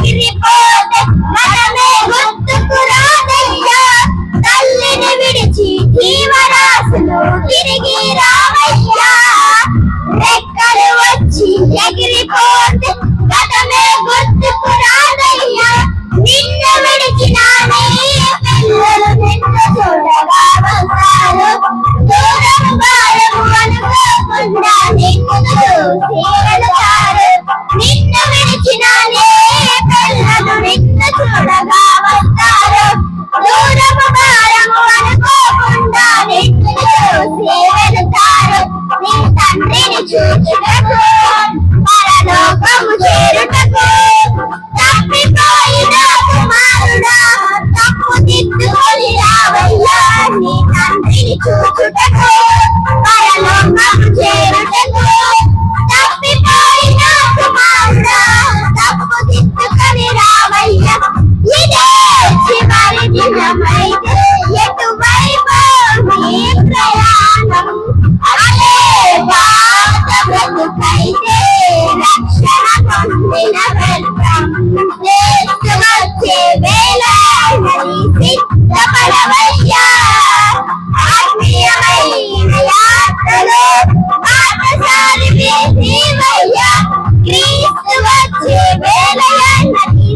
ఎగిరిపోతే మనమే గుర్తుకు రాదయ్యా. తల్లిని విడిచి జీవరాశులు తిరిగి రావయ్యా. రెక్కలు వచ్చి ఎగిరిపోతే గతమే గుర్తుకు రాదయ్యా. నిన్ను విడిచిన పిల్లలు నిన్ను చూడగా వస్తారు. దూరం భారము అనుకోకుండా నిన్ను చూసి వెళతారు. నిన్ను విడిచిన పిల్లలు నిన్ను చూడగా వస్తారు. దూరం భారము అనుకోకుండా నిన్ను చూసి వెళతారు. నీ తండ్రిని చూచుటకు పరలోకము చేరుటకు తప్పిపోయిన కుమారుడా తప్పు దిద్దుకొని రావయ్యా. నీ తండ్రిని చూచుటకు పరలోకము చేరుటకు తప్పిపోయిన కుమారుడా తప్పు దిద్దుకొని రావయ్యా. ఇదే చివరి దినమైతే ఎటువైపు నీ ప్రయాణం. అదే పాత బ్రతుకైతే రక్షణ పొందిన వ్యర్థం. యేసు వచ్చే వేళ సిద్ధపడవయ్యా. ఆత్మీయమైన యాత్రలో బాటసారివే నీవయ్యా. క్రీస్తు వచ్చే వేళ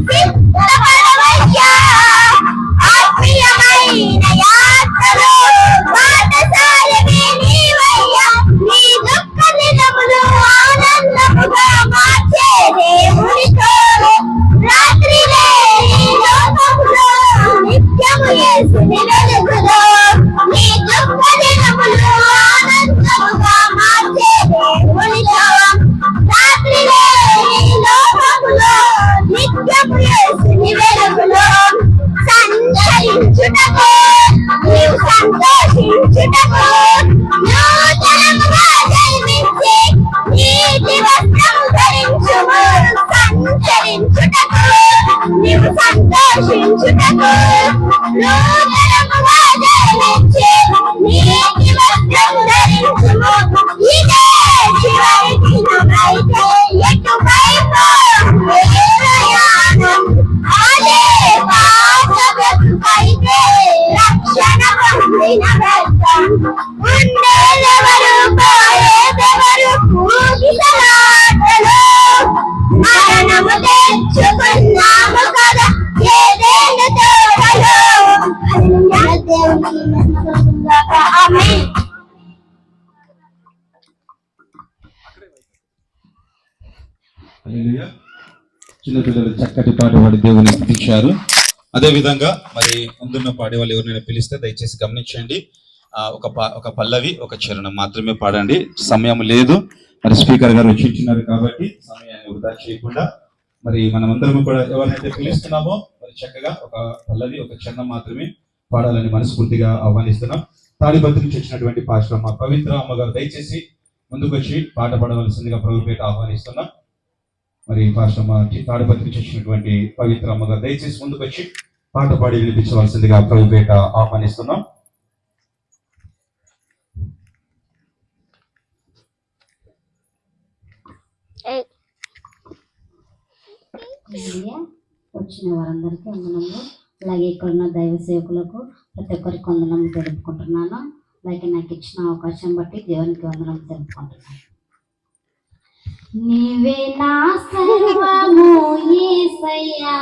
సిద్ధపడవయ్యా. ఆత్మీయమైన యాత్రలో బాటసారివే నీవయ్యా. నీ దుఃఖ దినములు ఆనందముగా మార్చే దేవునితో రాత్రిలే ఈ లోకములో నిత్యము యేసుని వెలుగులో. నీ దుఃఖ దినములు ఆనందముగా మార్చే దేవునితో రాత్రిలే ఈ లోకములో నిత్యము యేసుని వెలుగులో. సంచరించుటకు నీవు సంతోషించుటకు నూతనముగా జన్మించి నీతి వస్త్రము ధరించుము. సంచరించుటకు నీవు సంతోషించుటకు నూతనముగా జన్మించి నీతి వస్త్రము ధరించుము. ఇదే చివరి దినమైతే ఎటువైపు నీ ప్రయాణం. అదే పాత బ్రతుకైతే రక్షణ పొందిన వ్యర్థం. ఉండేదెవరు పోయేదెవరు ఊగిసలాటలో. మరణము తెచ్చుకున్నాము కదా ఏదేను తోటలో. ఆమేన్. చిన్నపిల్లలు చక్కటి పాట పాడి దేవుని స్తుతించారు. అదే విధంగా మరి ముందున్న పాడే వాళ్ళు ఎవరినైనా పిలిస్తే దయచేసి గమనించండి. ఒక పల్లవి ఒక చరణం మాత్రమే పాడండి. సమయం లేదు. మరి స్పీకర్ గారు వచ్చిన్నారు కాబట్టి సమయాన్ని వృధా చేయకుండా మరి మనమందరం కూడా ఎవరినైతే పిలుస్తున్నామో మరి చక్కగా ఒక పల్లవి ఒక చరణం మాత్రమే పాడాలని మనస్ఫూర్తిగా ఆహ్వానిస్తున్నాం. తాడిపత్రి నుంచి వచ్చినటువంటి పాస్టర్ మా పవిత్ర అమ్మగారు దయచేసి ముందుకు వచ్చి పాట పాడవలసిందిగా ప్రభుపేట ఆహ్వానిస్తున్నాం. మరి పాస్టర్ మా తాడిపత్రి నుంచి వచ్చినటువంటి పవిత్ర అమ్మగారు దయచేసి ముందుకు వచ్చి పాట పాడి వినిపించవలసిందిగా ప్రభుపేట ఆహ్వానిస్తున్నాం. వచ్చిన వారందరికీ వందనములు. అలాగే ఇక్కడ ఉన్న దైవ సేవకులకు ప్రతి ఒక్కరికి వందనములు తెలుపుకుంటున్నాను. అలాగే నాకు ఇచ్చిన అవకాశం బట్టి దేవునికి వందనములు తెలుపుకుంటున్నాను. నీవే నా సర్వము యేసయ్యా,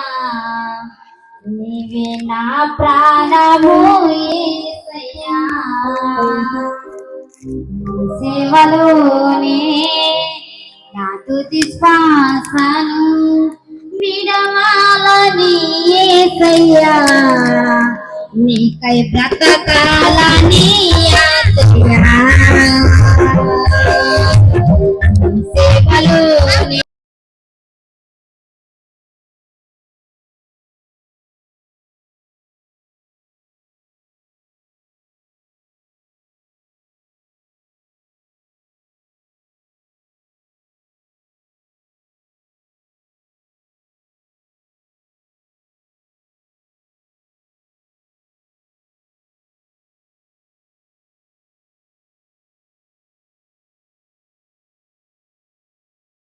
నీవే నా ప్రాణము యేసయ్యా. సేవలోనే నా తుది శ్వాసను విడవాలని యేసయ్యా, నీకై బ్రతకాలని